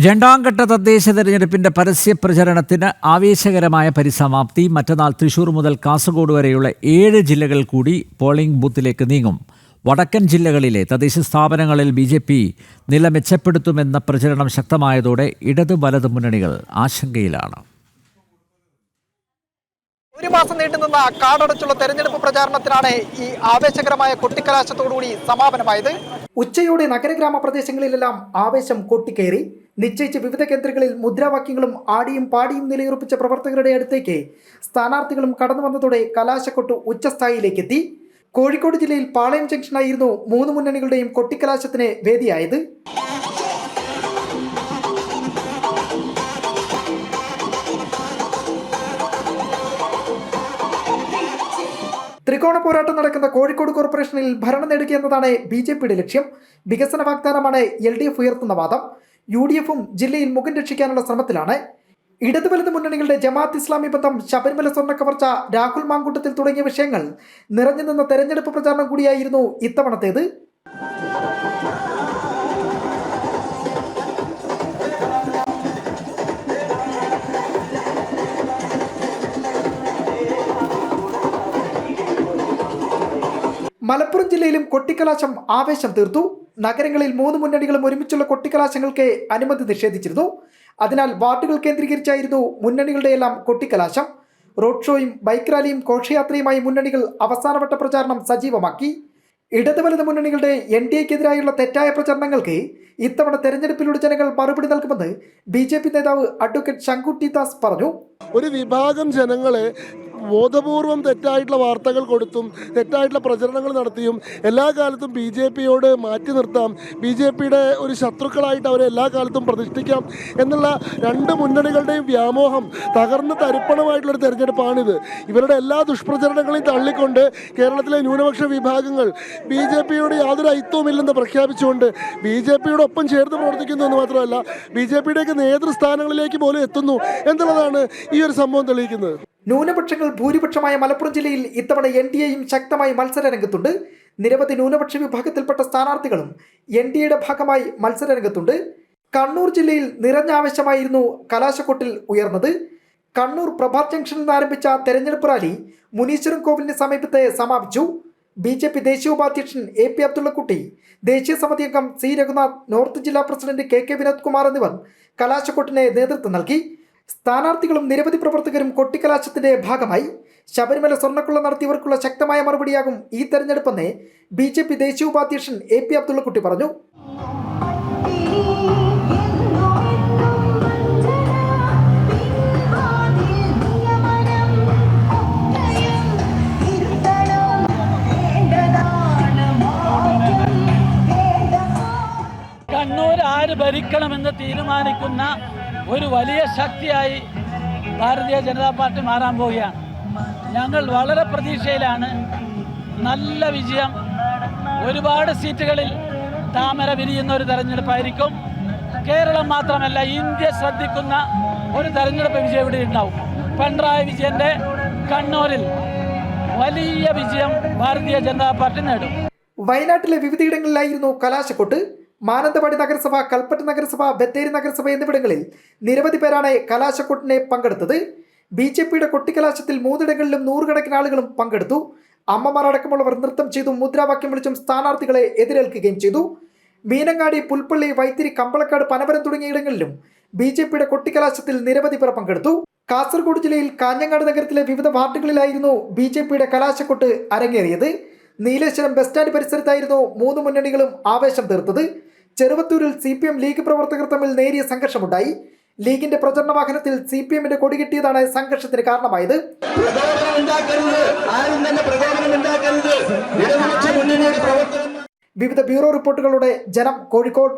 രണ്ടാംഘട്ട തദ്ദേശ തെരഞ്ഞെടുപ്പിന്റെ പരസ്യ പ്രചരണത്തിന് ആവേശകരമായ പരിസമാപ്തി. മറ്റന്നാൾ തൃശൂർ മുതൽ കാസർഗോഡ് വരെയുള്ള 7 ജില്ലകൾ കൂടി പോളിംഗ് ബൂത്തിലേക്ക് നീങ്ങും. വടക്കൻ ജില്ലകളിലെ തദ്ദേശ സ്ഥാപനങ്ങളിൽ BJP നില മെച്ചപ്പെടുത്തുമെന്ന പ്രചരണം ശക്തമായതോടെ ഇടത് വലത് മുന്നണികൾ ആശങ്കയിലാണ്. ഒരു മാസം നീണ്ടുനിന്ന കാടടച്ചുള്ള തെരഞ്ഞെടുപ്പ് പ്രചാരണത്തിനാണ് ഈ ആവേശകരമായ കൊട്ടിക്കലാശത്തോടുകൂടി സമാപനമായത്. ഉച്ചയോടെ നഗരഗ്രാമ പ്രദേശങ്ങളിലെല്ലാം ആവേശം കൊട്ടിക്കയറി. നിശ്ചയിച്ച വിവിധ കേന്ദ്രങ്ങളിൽ മുദ്രാവാക്യങ്ങളും ആടിയും പാടിയും നിലയുറപ്പിച്ച പ്രവർത്തകരുടെ അടുത്തേക്ക് സ്ഥാനാർത്ഥികളും കടന്നു വന്നതോടെ കലാശക്കൊട്ട് ഉച്ചസ്ഥായിയിലേക്കെത്തി. കോഴിക്കോട് ജില്ലയിൽ പാളയം ജംഗ്ഷനായിരുന്നു 3 മുന്നണികളുടെയും കൊട്ടിക്കലാശത്തിന് വേദിയായത്. ത്രികോണ പോരാട്ടം നടക്കുന്ന കോഴിക്കോട് കോർപ്പറേഷനിൽ ഭരണം നേടുക എന്നതാണ് BJPയുടെ ലക്ഷ്യം. വികസന വാഗ്ദാനമാണ് LDF ഉയർത്തുന്ന വാദം. UDFും ജില്ലയിൽ മുഖം രക്ഷിക്കാനുള്ള ശ്രമത്തിലാണ്. ഇടത് വലത് മുന്നണികളുടെ ജമാഅത്ത് ഇസ്ലാമി ബന്ധം, ശബരിമല സ്വർണ്ണ കവർച്ച, രാഹുൽ മാങ്കൂട്ടത്തിൽ തുടങ്ങിയ വിഷയങ്ങൾ നിറഞ്ഞു നിന്ന തെരഞ്ഞെടുപ്പ് പ്രചാരണം കൂടിയായിരുന്നു ഇത്തവണത്തേത്. മലപ്പുറം ജില്ലയിലും കൊട്ടിക്കലാശം ആവേശം തീർത്തു. നഗരങ്ങളിൽ 3 മുന്നണികളും ഒരുമിച്ചുള്ള കൊട്ടിക്കലാശങ്ങൾക്ക് അനുമതി നിഷേധിച്ചിരുന്നു. അതിനാൽ വാർഡുകൾ കേന്ദ്രീകരിച്ചായിരുന്നു മുന്നണികളുടെയെല്ലാം കൊട്ടിക്കലാശം. റോഡ് ഷോയും ബൈക്ക് റാലിയും ഘോഷയാത്രയുമായി മുന്നണികൾ അവസാനവട്ട പ്രചാരണം സജീവമാക്കി. ഇടത് വലത് മുന്നണികളുടെ NDAക്കെതിരായുള്ള തെറ്റായ പ്രചരണങ്ങൾക്ക് ഇത്തവണ തെരഞ്ഞെടുപ്പിലൂടെ ജനങ്ങൾ മറുപടി നൽകുമെന്ന് BJP നേതാവ് അഡ്വക്കേറ്റ് ശങ്കുട്ടി ദാസ് പറഞ്ഞു. ഒരു വിഭാഗം ജനങ്ങളെ ബോധപൂർവം തെറ്റായിട്ടുള്ള വാർത്തകൾ കൊടുത്തും തെറ്റായിട്ടുള്ള പ്രചരണങ്ങൾ നടത്തിയും എല്ലാ കാലത്തും BJPയോട് മാറ്റി നിർത്താം, BJPയുടെ ഒരു ശത്രുക്കളായിട്ട് അവരെ എല്ലാ കാലത്തും പ്രതിഷ്ഠിക്കാം എന്നുള്ള 2 മുന്നണികളുടെയും വ്യാമോഹം തകർന്ന് തരിപ്പണമായിട്ടുള്ളൊരു തെരഞ്ഞെടുപ്പാണിത്. ഇവരുടെ എല്ലാ ദുഷ്പ്രചരണങ്ങളെയും തള്ളിക്കൊണ്ട് കേരളത്തിലെ ന്യൂനപക്ഷ വിഭാഗങ്ങൾ BJPയോട് യാതൊരു ഐക്യവുമില്ലെന്ന് പ്രഖ്യാപിച്ചുകൊണ്ട് BJPയുടെ ഒപ്പം ചേർന്ന് പ്രവർത്തിക്കുന്നു എന്ന് മാത്രമല്ല BJPയുടെയൊക്കെ നേതൃസ്ഥാനങ്ങളിലേക്ക് പോലും എത്തുന്നു എന്നുള്ളതാണ് ഈ ഒരു സംഭവം തെളിയിക്കുന്നത്. ന്യൂനപക്ഷങ്ങൾ ഭൂരിപക്ഷമായ മലപ്പുറം ജില്ലയിൽ ഇത്തവണ NDAയും ശക്തമായി മത്സര രംഗത്തുണ്ട്. നിരവധി ന്യൂനപക്ഷ വിഭാഗത്തിൽപ്പെട്ട സ്ഥാനാർത്ഥികളും NDAയുടെ ഭാഗമായി മത്സര രംഗത്തുണ്ട്. കണ്ണൂർ ജില്ലയിൽ നിറഞ്ഞ ആവേശമായിരുന്നു കലാശക്കൊട്ടിൽ ഉയർന്നത്. കണ്ണൂർ പ്രഭാത് ജംഗ്ഷനിൽ നിന്ന് ആരംഭിച്ച തെരഞ്ഞെടുപ്പ് റാലി മുനീശ്വരൻ കോവിലിന് സമീപത്ത് സമാപിച്ചു. BJP ദേശീയ ഉപാധ്യക്ഷൻ AP അബ്ദുള്ളക്കുട്ടി, ദേശീയ സമിതി അംഗം C രഘുനാഥ്, നോർത്ത് ജില്ലാ പ്രസിഡന്റ് KK വിനോദ് കുമാർ എന്നിവർ കലാശക്കൊട്ടിന് നേതൃത്വം നൽകി. സ്ഥാനാർത്ഥികളും നിരവധി പ്രവർത്തകരും കൊട്ടിക്കലാശത്തിന്റെ ഭാഗമായി. ശബരിമല സ്വർണ്ണക്കൊള്ള നടത്തിയവർക്കുള്ള ശക്തമായ മറുപടിയാകും ഈ തെരഞ്ഞെടുപ്പെന്ന് BJP ദേശീയ ഉപാധ്യക്ഷൻ AP അബ്ദുള്ളക്കുട്ടി പറഞ്ഞു. കണ്ണൂർ ആര് ഭരിക്കണമെന്ന് തീരുമാനിക്കുന്ന ഒരു വലിയ ശക്തിയായി ഭാരതീയ ജനതാ പാർട്ടി മാറാൻ പോവുകയാണ്. ഞങ്ങൾ വളരെ പ്രതീക്ഷയിലാണ്. നല്ല വിജയം, ഒരുപാട് സീറ്റുകളിൽ താമര വിരിയുന്ന ഒരു തെരഞ്ഞെടുപ്പായിരിക്കും. കേരളം മാത്രമല്ല, ഇന്ത്യ ശ്രദ്ധിക്കുന്ന ഒരു തെരഞ്ഞെടുപ്പ് വിജയം ഇവിടെ ഉണ്ടാവും. പിണറായി വിജയൻ്റെ കണ്ണൂരിൽ വലിയ വിജയം ഭാരതീയ ജനതാ പാർട്ടി നേടും. വയനാട്ടിലെ വിവിധയിടങ്ങളിലായിരുന്നു കലാശക്കൊട്ട്. മാനന്തവാടി നഗരസഭ, കൽപ്പറ്റ നഗരസഭ, ബത്തേരി നഗരസഭ എന്നിവിടങ്ങളിൽ നിരവധി പേരാണ് കലാശക്കൊട്ടിനെ പങ്കെടുത്തത്. BJPയുടെ കൊട്ടിക്കലാശത്തിൽ 3 ഇടങ്ങളിലും 100 കണക്കിന് ആളുകളും പങ്കെടുത്തു. അമ്മമാർ അടക്കമുള്ളവർ നൃത്തം ചെയ്തും മുദ്രാവാക്യം വിളിച്ചും സ്ഥാനാർത്ഥികളെ എതിരേൽക്കുകയും ചെയ്തു. മീനങ്ങാടി, പുൽപ്പള്ളി, വൈത്തിരി, കമ്പളക്കാട്, പനവരം തുടങ്ങിയ ഇടങ്ങളിലും BJPയുടെ കൊട്ടിക്കലാശത്തിൽ നിരവധി പേർ പങ്കെടുത്തു. കാസർഗോഡ് ജില്ലയിൽ കാഞ്ഞങ്ങാട് നഗരത്തിലെ വിവിധ വാർഡുകളിലായിരുന്നു BJPയുടെ കലാശക്കൊട്ട് അരങ്ങേറിയത്. നീലേശ്വരം ബസ് സ്റ്റാൻഡ് പരിസരത്തായിരുന്നു 3 മുന്നണികളും ആവേശം തീർത്തത്. ചെറുവത്തൂരിൽ CPM ലീഗ് പ്രവർത്തകർ തമ്മിൽ നേരിയ സംഘർഷമുണ്ടായി. ലീഗിന്റെ പ്രചരണ വാഹനത്തിൽ CPMന്റെ കൊടി കെട്ടിയതാണ് സംഘർഷത്തിന് കാരണമായത്. വിവിധ ബ്യൂറോ റിപ്പോർട്ടുകളുടെ ജനം, കോഴിക്കോട്.